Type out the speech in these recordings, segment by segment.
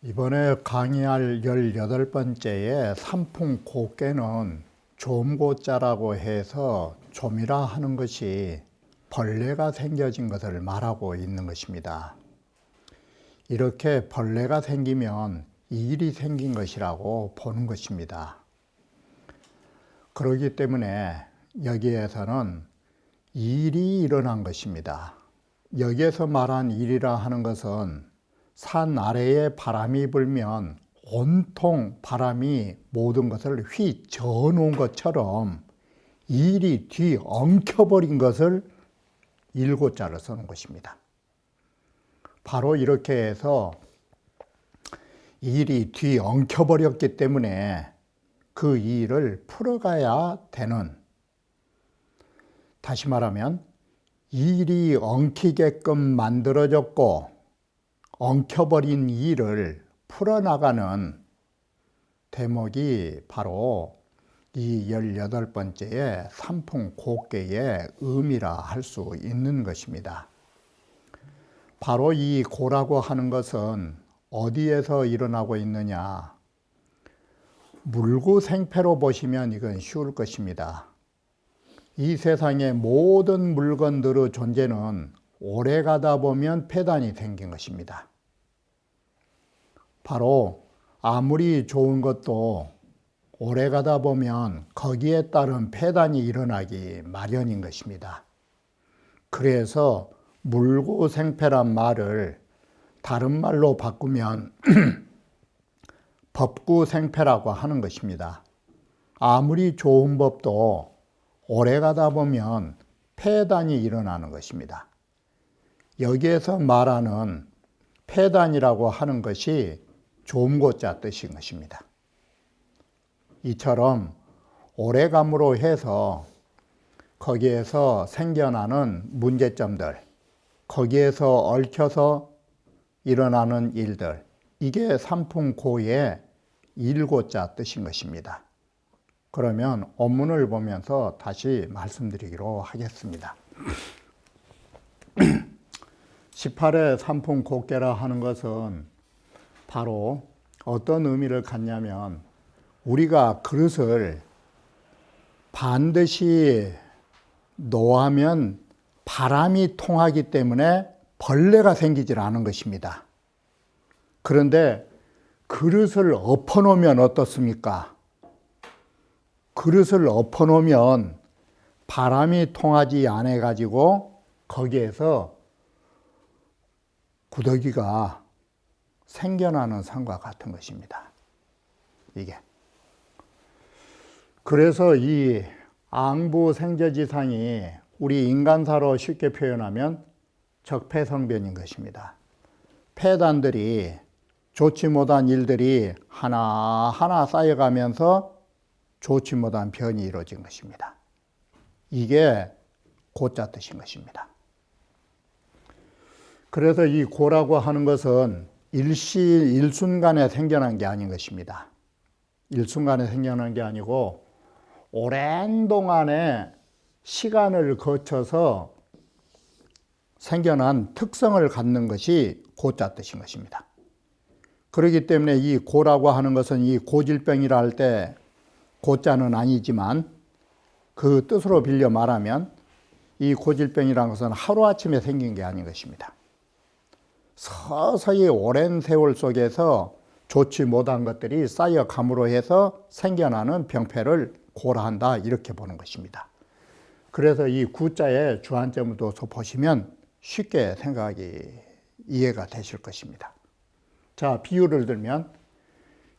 이번에 강의할 18번째의 삼풍고깨는 좀고자라고 해서 좀이라 하는 것이 벌레가 생겨진 것을 말하고 있는 것입니다. 이렇게 벌레가 생기면 일이 생긴 것이라고 보는 것입니다. 그렇기 때문에 여기에서는 일이 일어난 것입니다. 여기에서 말한 일이라 하는 것은 산 아래에 바람이 불면 온통 바람이 모든 것을 휘저어 놓은 것처럼 일이 뒤엉켜버린 것을 일고자로 쓰는 것입니다. 바로 이렇게 해서 일이 뒤엉켜버렸기 때문에 그 일을 풀어가야 되는, 다시 말하면 일이 엉키게끔 만들어졌고 엉켜버린 일을 풀어나가는 대목이 바로 이 18번째의 삼풍고깨의 의미라 할 수 있는 것입니다. 바로 이 고라고 하는 것은 어디에서 일어나고 있느냐? 물구생패로 보시면 이건 쉬울 것입니다. 이 세상의 모든 물건들의 존재는 오래 가다 보면 폐단이 생긴 것입니다. 바로 아무리 좋은 것도 오래 가다 보면 거기에 따른 폐단이 일어나기 마련인 것입니다. 그래서 물구생패란 말을 다른 말로 바꾸면 법구생패라고 하는 것입니다. 아무리 좋은 법도 오래 가다 보면 폐단이 일어나는 것입니다. 여기에서 말하는 폐단이라고 하는 것이 좀고자 뜻인 것입니다. 이처럼 오래감으로 해서 거기에서 생겨나는 문제점들, 거기에서 얽혀서 일어나는 일들, 이게 삼풍고의 일고자 뜻인 것입니다. 그러면 원문을 보면서 다시 말씀드리기로 하겠습니다. 18의 삼풍고깨라 하는 것은 바로 어떤 의미를 갖냐면, 우리가 그릇을 반드시 놓으면 바람이 통하기 때문에 벌레가 생기질 않은 것입니다. 그런데 그릇을 엎어놓으면 어떻습니까? 그릇을 엎어놓으면 바람이 통하지 않아 가지고 거기에서 구더기가 생겨나는 상과 같은 것입니다. 이게. 그래서 이 앙부생저지상이 우리 인간사로 쉽게 표현하면 적폐성변인 것입니다. 폐단들이, 좋지 못한 일들이 하나하나 쌓여가면서 좋지 못한 변이 이루어진 것입니다. 이게 고자 뜻인 것입니다. 그래서 이 고라고 하는 것은 일순간에 생겨난 게 아닌 것입니다. 일순간에 생겨난 게 아니고 오랜 동안의 시간을 거쳐서 생겨난 특성을 갖는 것이 고자 뜻인 것입니다. 그렇기 때문에 이 고라고 하는 것은 이 고질병이라 할 때 고자는 아니지만 그 뜻으로 빌려 말하면 이 고질병이라는 것은 하루아침에 생긴 게 아닌 것입니다. 서서히 오랜 세월 속에서 좋지 못한 것들이 쌓여감으로 해서 생겨나는 병폐를 고라한다, 이렇게 보는 것입니다. 그래서 이 구자의 주안점을 둬서 보시면 쉽게 이해가 되실 것입니다. 자, 비유를 들면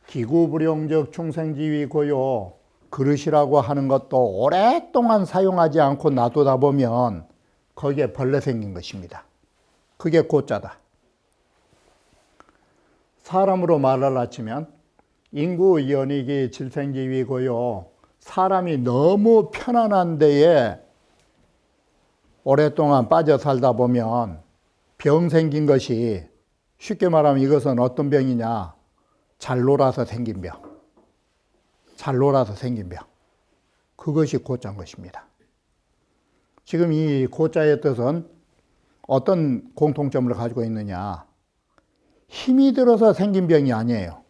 기구불용적 충생지위 고요, 그릇이라고 하는 것도 오랫동안 사용하지 않고 놔두다 보면 거기에 벌레 생긴 것입니다. 그게 고자다. 사람으로 말을 치면 인구 연익이 질생지위고요, 사람이 너무 편안한 데에 오랫동안 빠져 살다 보면 병 생긴 것이 쉽게 말하면 이것은 어떤 병이냐? 잘 놀아서 생긴 병. 잘 놀아서 생긴 병. 그것이 고자인 것입니다. 지금 이 고자의 뜻은 어떤 공통점을 가지고 있느냐? 힘이 들어서 생긴 병이 아니에요.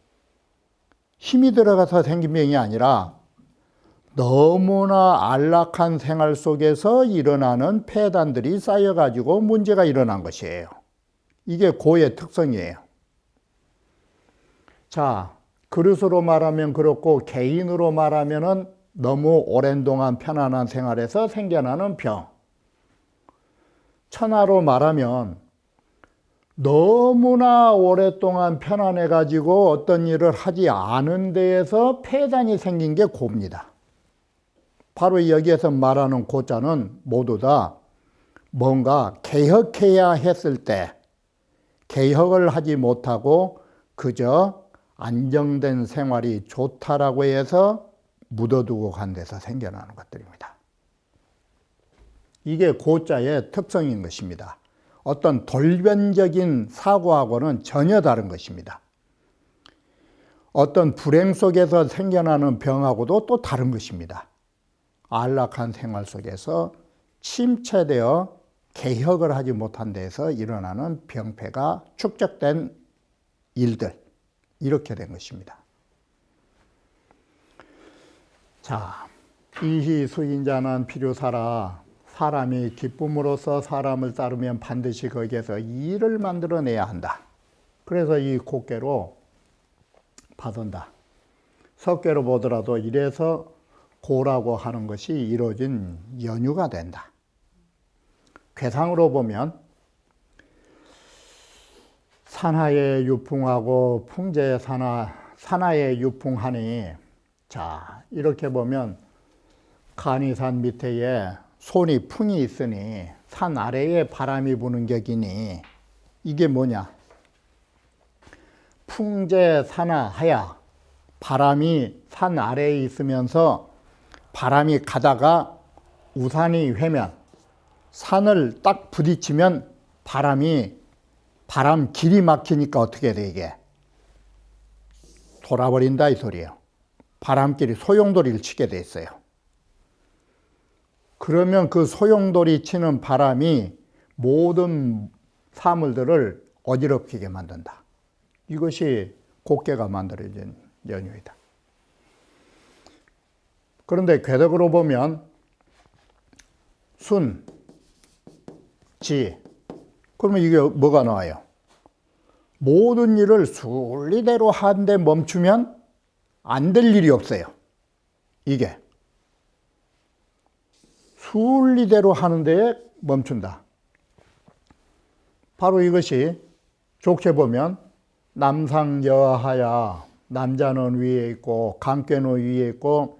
힘이 들어가서 생긴 병이 아니라 너무나 안락한 생활 속에서 일어나는 폐단들이 쌓여가지고 문제가 일어난 것이에요. 이게 고의 특성이에요. 자, 그릇으로 말하면 그렇고 개인으로 말하면은 너무 오랜 동안 편안한 생활에서 생겨나는 병. 천하로 말하면 너무나 오랫동안 편안해가지고 어떤 일을 하지 않은 데에서 폐단이 생긴 게 고입니다. 바로 여기에서 말하는 고자는 모두 다 뭔가 개혁해야 했을 때 개혁을 하지 못하고 그저 안정된 생활이 좋다라고 해서 묻어두고 간 데서 생겨나는 것들입니다. 이게 고자의 특성인 것입니다. 어떤 돌변적인 사고하고는 전혀 다른 것입니다. 어떤 불행 속에서 생겨나는 병하고도 또 다른 것입니다. 안락한 생활 속에서 침체되어 개혁을 하지 못한 데에서 일어나는 병폐가 축적된 일들, 이렇게 된 것입니다. 자, 이희수인자는 필요사라. 사람이 기쁨으로써 사람을 따르면 반드시 거기에서 일을 만들어내야 한다. 그래서 이 곡계로 받은다. 석계로 보더라도 이래서 고라고 하는 것이 이루어진 연유가 된다. 괴상으로 보면 산하에 유풍하고 풍재 산하에 유풍하니, 자, 이렇게 보면 간이산 밑에 손이 풍이 있으니 산 아래에 바람이 부는 격이니, 이게 뭐냐? 풍재 산하하야, 바람이 산 아래에 있으면서 바람이 가다가 우산이 회면, 산을 딱 부딪히면 바람 길이 막히니까 어떻게 돼, 이게? 돌아버린다 이 소리예요. 바람길이 소용돌이를 치게 돼 있어요. 그러면 그 소용돌이 치는 바람이 모든 사물들을 어지럽히게 만든다. 이것이 곡계가 만들어진 연유이다. 그런데 궤덕으로 보면 순, 지, 그러면 이게 뭐가 나와요? 모든 일을 순리대로 하는데 멈추면 안 될 일이 없어요. 이게 순리대로 하는 데에 멈춘다. 바로 이것이 좋게 보면 남상여하야, 남자는 위에 있고 강께는 위에 있고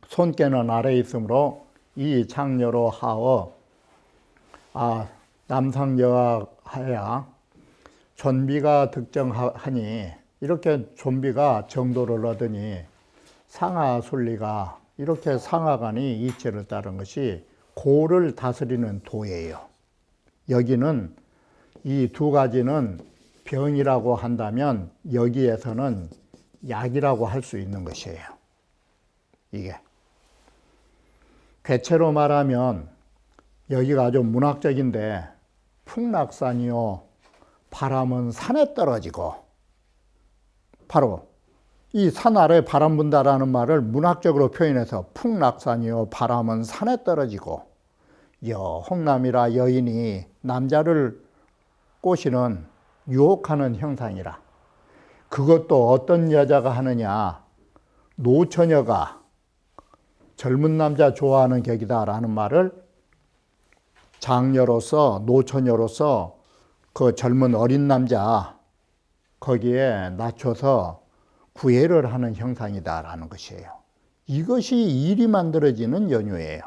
손께는 아래에 있으므로 이 창녀로 하어, 남상여하야 존비가 득정하니, 이렇게 존비가 정도를 얻으니 상하순리가, 이렇게 상하간이 이치를 따른 것이 고를 다스리는 도예요. 여기는 이 두 가지는 병이라고 한다면 여기에서는 약이라고 할 수 있는 것이에요. 이게 괴체로 말하면 여기가 아주 문학적인데, 풍락산이요 바람은 산에 떨어지고, 바로 이 산 아래 바람 분다라는 말을 문학적으로 표현해서 풍락산이요 바람은 산에 떨어지고, 홍남이라 여인이 남자를 꼬시는 유혹하는 형상이라. 그것도 어떤 여자가 하느냐? 노처녀가 젊은 남자 좋아하는 격이다라는 말을 장녀로서, 노처녀로서 그 젊은 어린 남자 거기에 낮춰서 구애를 하는 형상이다라는 것이에요. 이것이 일이 만들어지는 연유예요.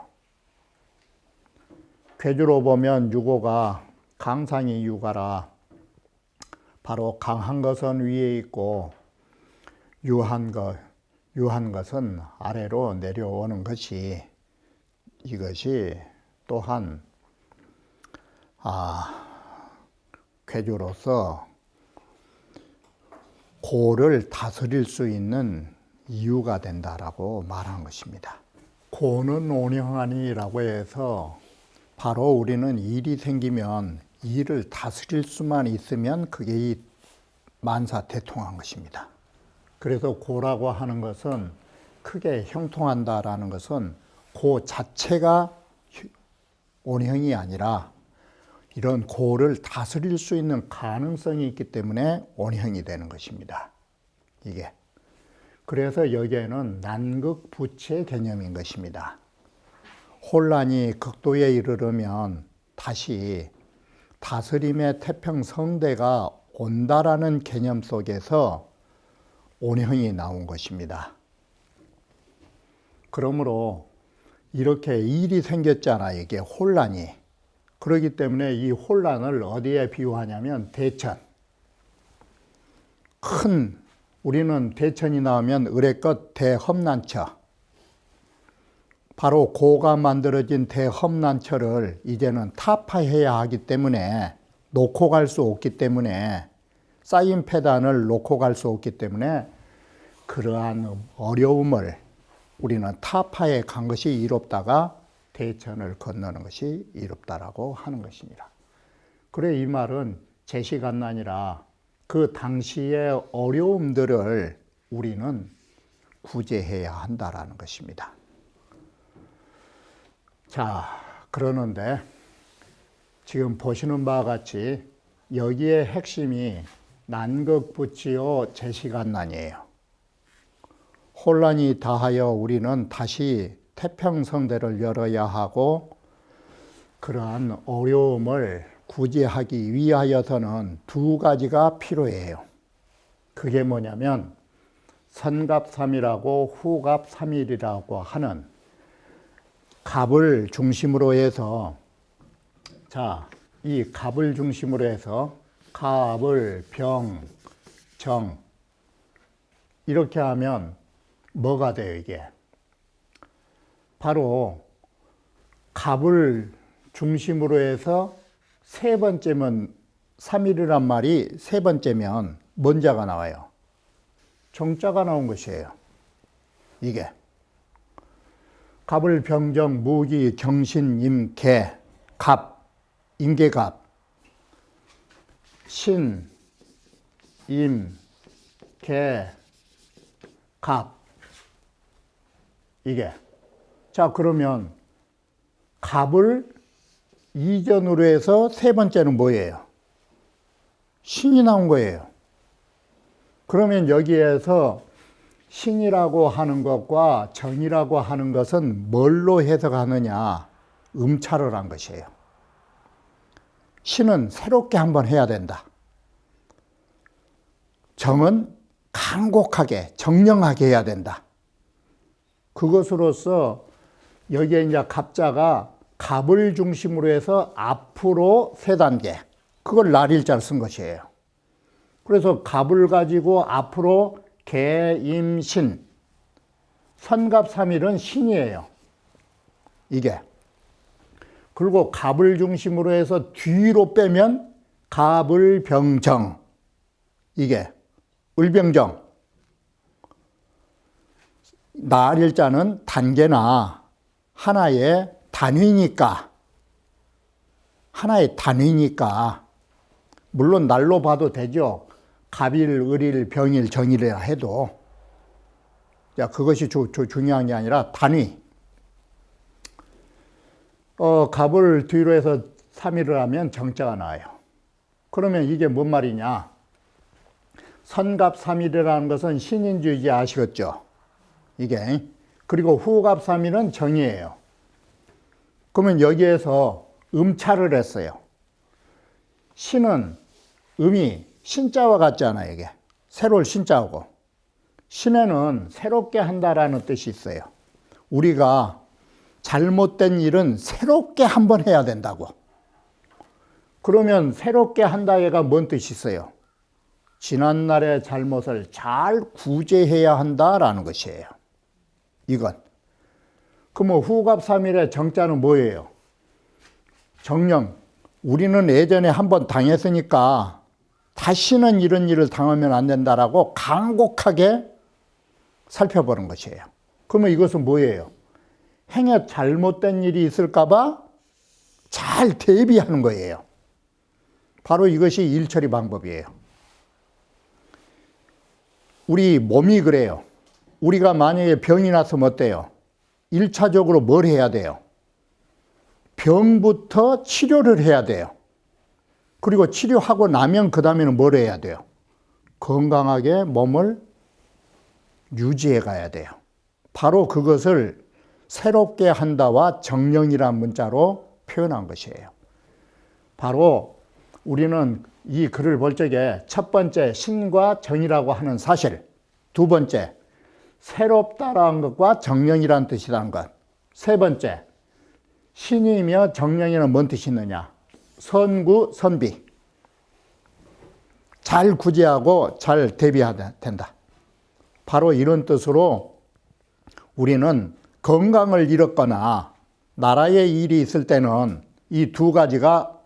괴주로 보면 유고가 강상이 유가라. 바로 강한 것은 위에 있고 유한 것은 아래로 내려오는 것이, 이것이 또한 괴조로서 고를 다스릴 수 있는 이유가 된다라고 말한 것입니다. 고는 온영하니라고 해서 바로 우리는 일이 생기면 일을 다스릴 수만 있으면 그게 이 만사대통한 것입니다. 그래서 고라고 하는 것은 크게 형통한다라는 것은 고 자체가 온형이 아니라 이런 고를 다스릴 수 있는 가능성이 있기 때문에 온형이 되는 것입니다. 이게. 그래서 여기에는 난극부채 개념인 것입니다. 혼란이 극도에 이르르면 다시 다스림의 태평성대가 온다라는 개념 속에서 온형이 나온 것입니다. 그러므로 이렇게 일이 생겼잖아, 이게 혼란이. 그렇기 때문에 이 혼란을 어디에 비유하냐면 대천. 우리는 대천이 나오면 의례껏 대험난처. 바로 고가 만들어진 대험난처를 이제는 타파해야 하기 때문에 놓고 갈 수 없기 때문에 쌓인 폐단을 놓고 갈 수 없기 때문에 그러한 어려움을 우리는 타파해 간 것이 이롭다가 대천을 건너는 것이 이롭다라고 하는 것입니다. 그래 이 말은 제시갓난이라 그 당시의 어려움들을 우리는 구제해야 한다라는 것입니다. 자, 그러는데 지금 보시는 바와 같이 여기에 핵심이 난극부치요 제시갓난이에요. 혼란이 다하여 우리는 다시 태평성대를 열어야 하고 그러한 어려움을 구제하기 위하여서는 두 가지가 필요해요. 그게 뭐냐면 선갑삼일하고 후갑삼일이라고 하는 갑을 중심으로 해서 이 갑을 중심으로 해서 갑을 병, 정 이렇게 하면 뭐가 돼요, 이게? 바로 갑을 중심으로 해서 세 번째면 3일이란 말이 세 번째면 뭔 자가 나와요? 정자가 나온 것이에요. 이게. 갑을 병정, 무기, 경신, 임, 개, 갑, 임계갑, 신, 임, 개, 갑. 이게. 자, 그러면 갑을 이전으로 해서 세 번째는 뭐예요? 신이 나온 거예요. 그러면 여기에서 신이라고 하는 것과 정이라고 하는 것은 뭘로 해석하느냐? 음차를 한 것이에요. 신은 새롭게 한번 해야 된다. 정은 간곡하게, 정령하게 해야 된다. 그것으로서 여기에 이제 갑자가 갑을 중심으로 해서 앞으로 세 단계, 그걸 날일자를 쓴 것이에요. 그래서 갑을 가지고 앞으로 개, 임, 신, 선갑삼일은 신이에요. 이게. 그리고 갑을 중심으로 해서 뒤로 빼면 갑을 병정, 이게 을병정. 날일자는 단계나 하나의 단위니까 물론 날로 봐도 되죠. 갑일, 을일, 병일, 정일이라 해도. 자, 그것이 중요한 게 아니라 단위. 갑을 뒤로 해서 3일을 하면 정자가 나와요. 그러면 이게 뭔 말이냐? 선갑3일이라는 것은 신인주의지 아시겠죠? 이게. 그리고 후갑3일은 정이에요. 그러면 여기에서 음차를 했어요. 신은 음이 신자와 같지 않아요, 이게. 새로울 신자하고. 신에는 새롭게 한다라는 뜻이 있어요. 우리가 잘못된 일은 새롭게 한번 해야 된다고. 그러면 새롭게 한다가 뭔 뜻이 있어요? 지난날의 잘못을 잘 구제해야 한다라는 것이에요. 이건. 그러면 후갑3일의 정자는 뭐예요? 정령, 우리는 예전에 한번 당했으니까 다시는 이런 일을 당하면 안 된다라고 간곡하게 살펴보는 것이에요. 그러면 이것은 뭐예요? 행여 잘못된 일이 있을까 봐 잘 대비하는 거예요. 바로 이것이 일처리 방법이에요. 우리 몸이 그래요. 우리가 만약에 병이 났으면 어때요? 1차적으로 뭘 해야 돼요? 병부터 치료를 해야 돼요. 그리고 치료하고 나면 그 다음에는 뭘 해야 돼요? 건강하게 몸을 유지해 가야 돼요. 바로 그것을 새롭게 한다와 정령이란 문자로 표현한 것이에요. 바로 우리는 이 글을 볼 적에 첫 번째 신과 정이라고 하는 사실, 두 번째 새롭다라는 것과 정령이란 뜻이라는 것, 세 번째 신이며 정령이는 뭔 뜻이 있느냐? 선구, 선비. 잘 구제하고 잘 대비해야 된다. 바로 이런 뜻으로 우리는 건강을 잃었거나 나라에 일이 있을 때는 이 두 가지가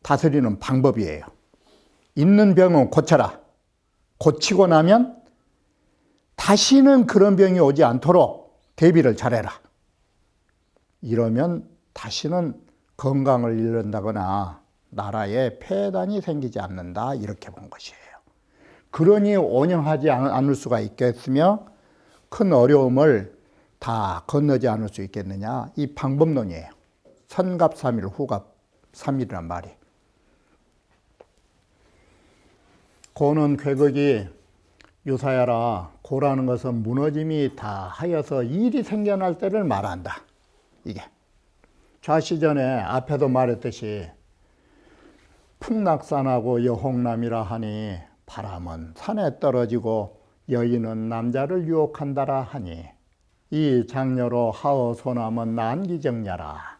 다스리는 방법이에요. 있는 병은 고쳐라. 고치고 나면 다시는 그런 병이 오지 않도록 대비를 잘해라. 이러면 다시는 건강을 잃는다거나 나라에 폐단이 생기지 않는다, 이렇게 본 것이에요. 그러니 온영하지 않을 수가 있겠으며 큰 어려움을 다 건너지 않을 수 있겠느냐, 이 방법론이에요. 선갑3일 후갑3일이란 말이. 고는 괴극이 유사야라. 고라는 것은 무너짐이 다 하여서 일이 생겨날 때를 말한다. 이게 좌시전에 앞에도 말했듯이 풍락산하고 여홍남이라 하니 바람은 산에 떨어지고 여인은 남자를 유혹한다라 하니 이 장녀로 하어 소남은 난기정야라.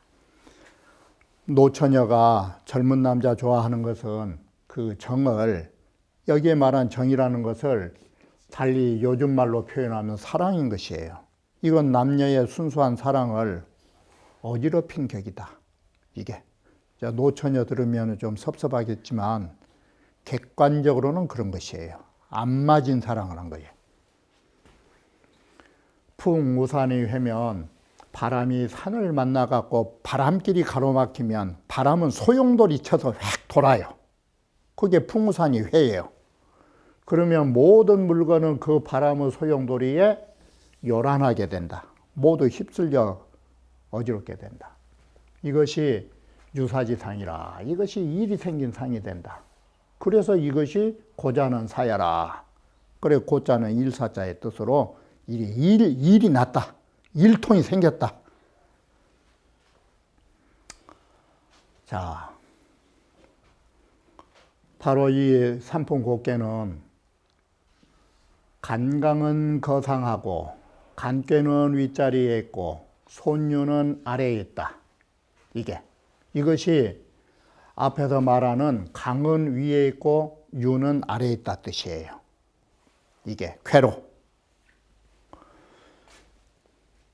노처녀가 젊은 남자 좋아하는 것은 그 정을, 여기에 말한 정이라는 것을 달리 요즘 말로 표현하면 사랑인 것이에요. 이건 남녀의 순수한 사랑을 어지럽힌 격이다. 이게 노처녀 들으면 좀 섭섭하겠지만 객관적으로는 그런 것이에요. 안 맞은 사랑을 한 거예요. 풍우산이 회면 바람이 산을 만나갖고 바람길이 가로막히면 바람은 소용돌이 쳐서 획 돌아요. 그게 풍우산이 회예요. 그러면 모든 물건은 그 바람의 소용돌이에 요란하게 된다. 모두 휩쓸려 어지럽게 된다. 이것이 유사지상이라. 이것이 일이 생긴 상이 된다. 그래서 이것이 고자는 사야라. 그래 고자는 일사자의 뜻으로 일이 났다. 일통이 생겼다. 자, 바로 이 삼풍곡계는 간강은 거상하고 간꾀는 윗자리에 있고 손유는 아래에 있다. 이것이 앞에서 말하는 강은 위에 있고 유는 아래에 있다 뜻이에요. 이게 쾌로.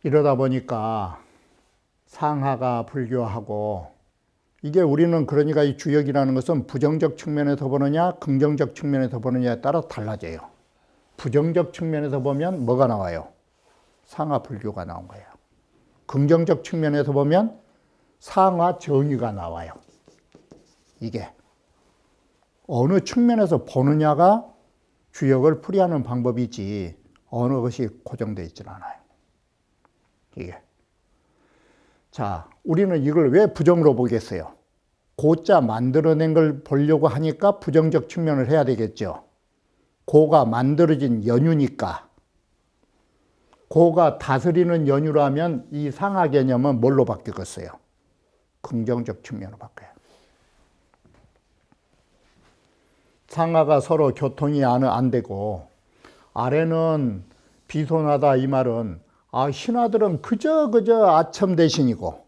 이러다 보니까 상하가 불교하고, 이게 우리는 그러니까 이 주역이라는 것은 부정적 측면에서 보느냐 긍정적 측면에서 보느냐에 따라 달라져요. 부정적 측면에서 보면 뭐가 나와요? 상하 불교가 나온 거예요. 긍정적 측면에서 보면 상하 정의가 나와요. 이게 어느 측면에서 보느냐가 주역을 풀이하는 방법이지 어느 것이 고정되어 있지는 않아요. 이게. 자, 우리는 이걸 왜 부정으로 보겠어요? 고자 만들어낸 걸 보려고 하니까 부정적 측면을 해야 되겠죠. 고가 만들어진 연유니까. 고가 다스리는 연유라면 이 상하 개념은 뭘로 바뀌겠어요? 긍정적 측면으로 바뀌어요. 상하가 서로 교통이 안 되고 아래는 비손하다, 이 말은 신하들은 그저 아첨 대신이고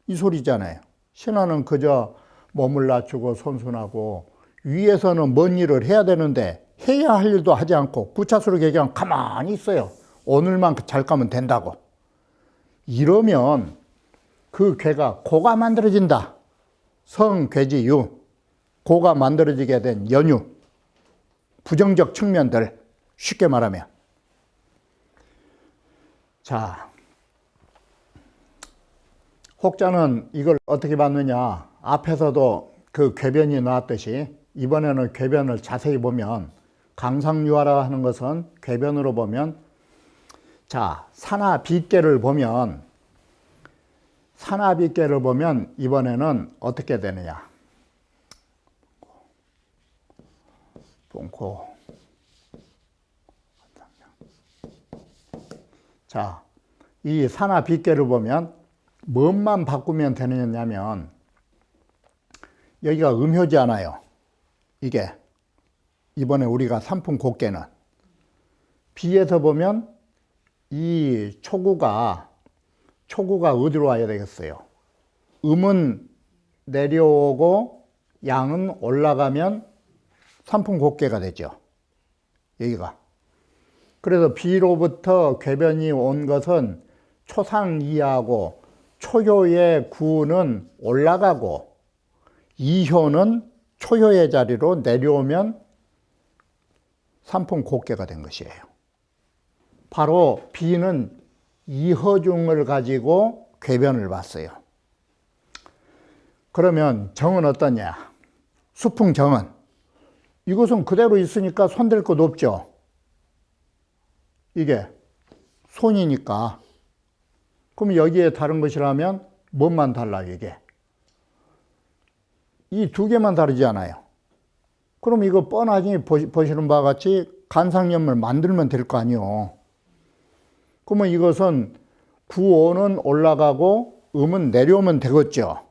이 소리잖아요. 신하는 그저 몸을 낮추고 손순하고 위에서는 뭔 일을 해야 되는데 해야 할 일도 하지 않고 구차스럽게 그냥 가만히 있어요. 오늘만 잘 가면 된다고. 이러면 그 괴가 고가 만들어진다. 성괴지유, 고가 만들어지게 된 연유, 부정적 측면들, 쉽게 말하면. 자, 혹자는 이걸 어떻게 봤느냐. 앞에서도 그 궤변이 나왔듯이 이번에는 궤변을 자세히 보면 강상유화라 하는 것은 궤변으로 보면, 자, 산하빗계를 보면 이번에는 어떻게 되느냐. 봉코. 자, 이 산하빗계를 보면 뭔만 바꾸면 되느냐면, 여기가 음효지잖아요. 이게 이번에 우리가 삼풍곡계는 비에서 보면 이 초구가 어디로 와야 되겠어요? 음은 내려오고 양은 올라가면 삼풍곡계가 되죠. 여기가. 그래서 비로부터 궤변이 온 것은 초상이하고 초효의 구는 올라가고 이효는 초효의 자리로 내려오면 삼풍곡계가 된 것이에요. 바로 비는 이허중을 가지고 궤변을 봤어요. 그러면 정은 어떠냐? 수풍정은 이것은 그대로 있으니까 손댈 것 없죠. 이게 손이니까. 그럼 여기에 다른 것이라면 뭐만 달라요, 이게? 이 두 개만 다르지 않아요. 그럼 이거 뻔하니 보시는 바와 같이 간상염을 만들면 될 거 아니요. 그러면 이것은 구오는 올라가고 음은 내려오면 되겠죠.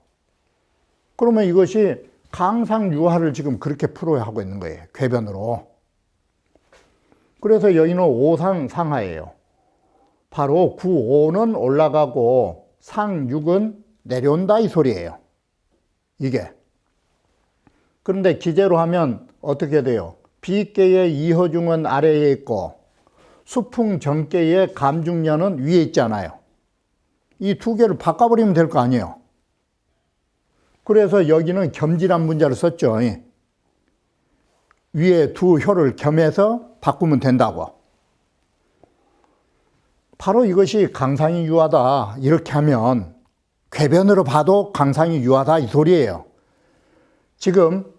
그러면 이것이 강상유화를 지금 그렇게 풀어야 하고 있는 거예요. 궤변으로. 그래서 여기는 오상상하예요. 바로 구오는 올라가고 상육은 내려온다 이 소리예요. 이게. 그런데 기재로 하면 어떻게 돼요? 비계의 이허중은 아래에 있고 수풍정계의 감중년은 위에 있잖아요. 이 두 개를 바꿔버리면 될 거 아니에요. 그래서 여기는 겸질한 문자를 썼죠. 위에 두 효를 겸해서 바꾸면 된다고. 바로 이것이 강상이 유하다. 이렇게 하면 궤변으로 봐도 강상이 유하다 이 소리예요. 지금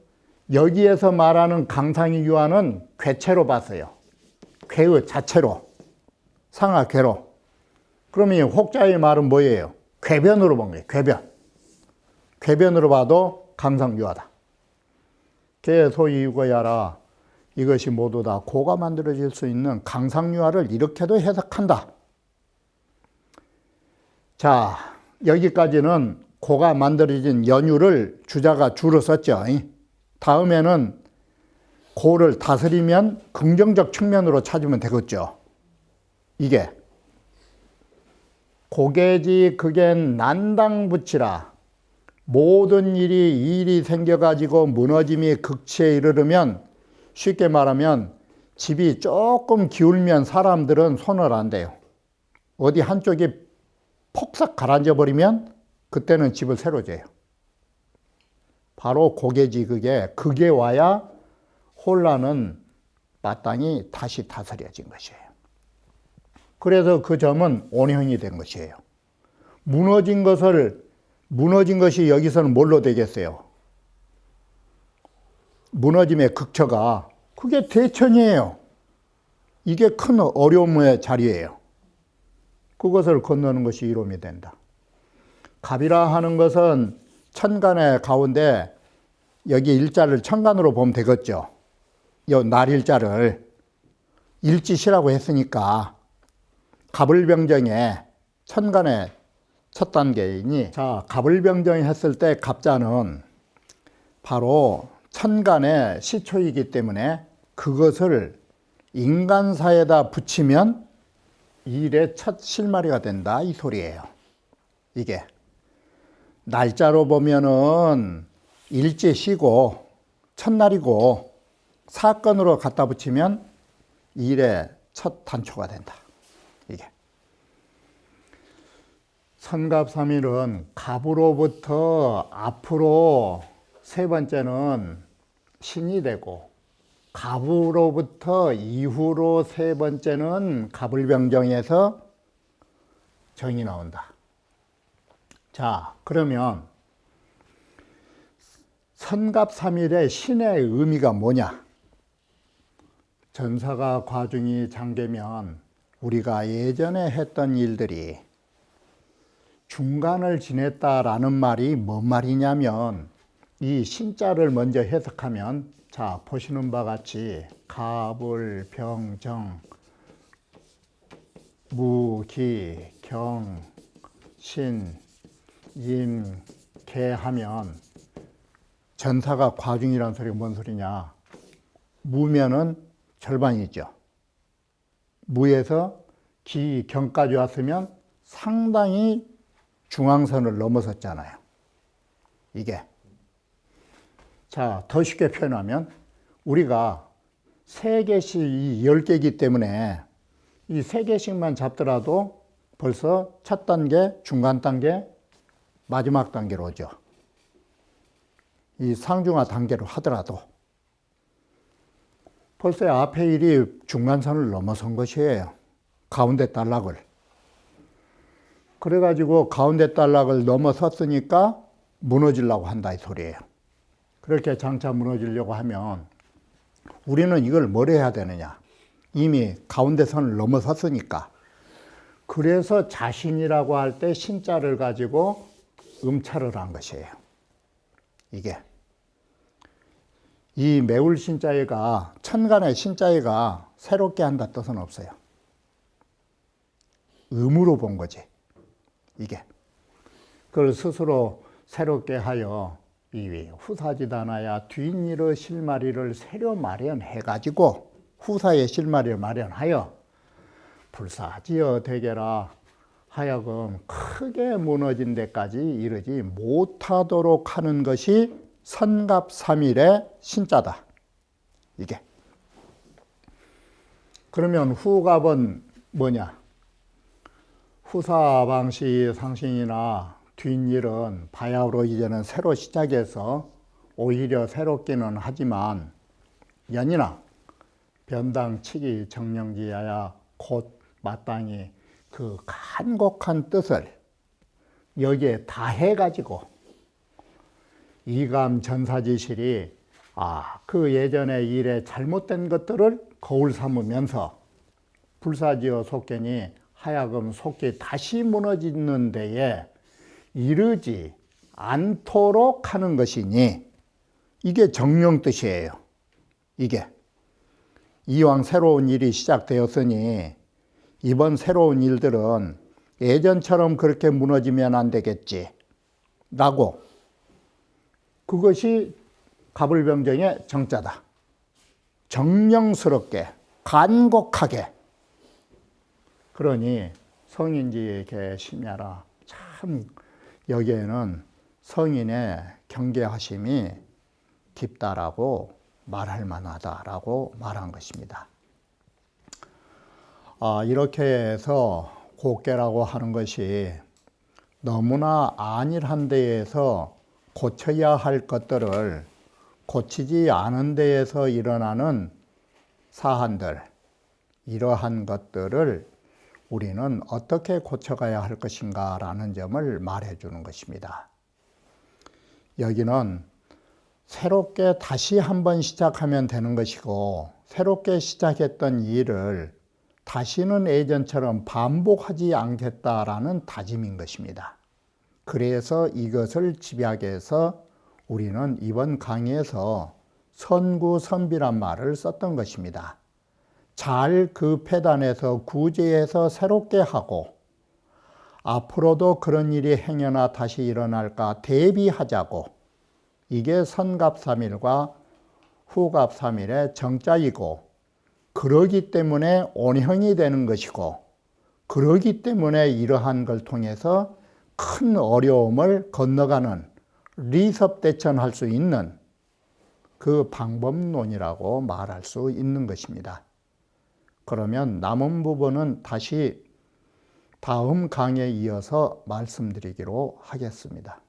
여기에서 말하는 강상이 유하는 궤체로 봤어요. 궤의 자체로. 상하궤로. 그러면 혹자의 말은 뭐예요? 궤변으로 본 거예요. 궤변. 궤변으로 봐도 강상유하다. 개소이 유거야라. 이것이 모두 다 고가 만들어질 수 있는 강상유화를 이렇게도 해석한다. 자, 여기까지는 고가 만들어진 연유를 주자가 주로 썼죠. 다음에는 고를 다스리면 긍정적 측면으로 찾으면 되겠죠. 이게 고개지 극엔 난당붙이라. 모든 일이 생겨가지고 무너짐이 극치에 이르르면, 쉽게 말하면 집이 조금 기울면 사람들은 손을 안 대요. 어디 한쪽이 폭삭 가라앉아 버리면 그때는 집을 새로 재요. 바로 고개지극에 극에 와야 혼란은 마땅히 다시 다스려진 것이에요. 그래서 그 점은 온형이 된 것이에요. 무너진 것이 여기서는 뭘로 되겠어요? 무너짐의 극처가 그게 대천이에요. 이게 큰 어려움의 자리예요. 그것을 건너는 것이 이로움이 된다. 갑이라 하는 것은 천간의 가운데 여기 일자를 천간으로 보면 되겠죠. 요 날일자를 일지시라고 했으니까 갑을병정에 천간의 첫 단계이니, 자, 갑을병정이 했을 때 갑자는 바로 천간의 시초이기 때문에 그것을 인간사에다 붙이면 일의 첫 실마리가 된다 이 소리예요. 이게 날짜로 보면은 일제시고 첫날이고 사건으로 갖다 붙이면 일의 첫 단초가 된다. 이게 선갑삼일은 갑으로부터 앞으로 세 번째는 신이 되고, 갑으로부터 이후로 세 번째는 갑을병정에서 정이 나온다. 자, 그러면 선갑삼일의 신의 의미가 뭐냐? 전사가 과중이 장계면 우리가 예전에 했던 일들이 중간을 지냈다라는 말이 뭔 말이냐면, 이 신자를 먼저 해석하면, 자, 보시는 바와 같이 갑을, 병, 정, 무, 기, 경, 신, 임, 개 하면 전사가 과중이라는 소리가 뭔 소리냐? 무면은 절반이죠. 무에서 기, 경까지 왔으면 상당히 중앙선을 넘어섰잖아요. 이게. 자, 더 쉽게 표현하면 우리가 3개씩 이 10개이기 때문에 이 3개씩만 잡더라도 벌써 첫 단계, 중간 단계, 마지막 단계로 오죠. 이 상중하 단계로 하더라도 벌써 앞에 일이 중간선을 넘어선 것이에요. 가운데 단락을. 그래가지고 가운데 단락을 넘어섰으니까 무너지려고 한다 이 소리예요. 그렇게 장차 무너지려고 하면 우리는 이걸 뭘 해야 되느냐? 이미 가운데 선을 넘어섰으니까. 그래서 자신이라고 할 때 신자를 가지고 음찰을 한 것이에요. 이게. 이 매울 신자애가, 천간의 신자애가 새롭게 한다 뜻은 없어요. 음으로 본 거지. 이게. 그걸 스스로 새롭게 하여 이 후사지단하야 뒷일의 실마리를 새로 마련해가지고, 후사의 실마리를 마련하여 불사지어 되게라 하여금 크게 무너진 데까지 이르지 못하도록 하는 것이 선갑삼일의 신자다. 이게. 그러면 후갑은 뭐냐? 후사방시 상신이나 뒷일은 바야흐로 이제는 새로 시작해서 오히려 새롭기는 하지만, 연이나 변당 치기 정령지야야 곧 마땅히 그 간곡한 뜻을 여기에 다 해가지고 이감 전사지실이 그 예전의 일에 잘못된 것들을 거울 삼으면서 불사지어 속견이 하여금 속기 다시 무너지는 데에 이르지 않도록 하는 것이니, 이게 정령 뜻이에요. 이게. 이왕 새로운 일이 시작되었으니 이번 새로운 일들은 예전처럼 그렇게 무너지면 안 되겠지 라고, 그것이 갑을병정의 정자다. 정령스럽게 간곡하게. 그러니 성인지에게 심야라, 참 여기에는 성인의 경계하심이 깊다라고 말할 만하다라고 말한 것입니다. 이렇게 해서 곱게라고 하는 것이 너무나 안일한 데에서 고쳐야 할 것들을 고치지 않은 데에서 일어나는 사안들, 이러한 것들을 우리는 어떻게 고쳐가야 할 것인가 라는 점을 말해주는 것입니다. 여기는 새롭게 다시 한번 시작하면 되는 것이고, 새롭게 시작했던 일을 다시는 예전처럼 반복하지 않겠다라는 다짐인 것입니다. 그래서 이것을 집약해서 우리는 이번 강의에서 선구선비란 말을 썼던 것입니다. 잘 그 패단에서 구제해서 새롭게 하고, 앞으로도 그런 일이 행여나 다시 일어날까 대비하자고, 이게 선갑삼일과 후갑삼일의 정자이고, 그러기 때문에 온형이 되는 것이고, 그러기 때문에 이러한 걸 통해서 큰 어려움을 건너가는 리섭대천할 수 있는 그 방법론이라고 말할 수 있는 것입니다. 그러면 남은 부분은 다시 다음 강의에 이어서 말씀드리기로 하겠습니다.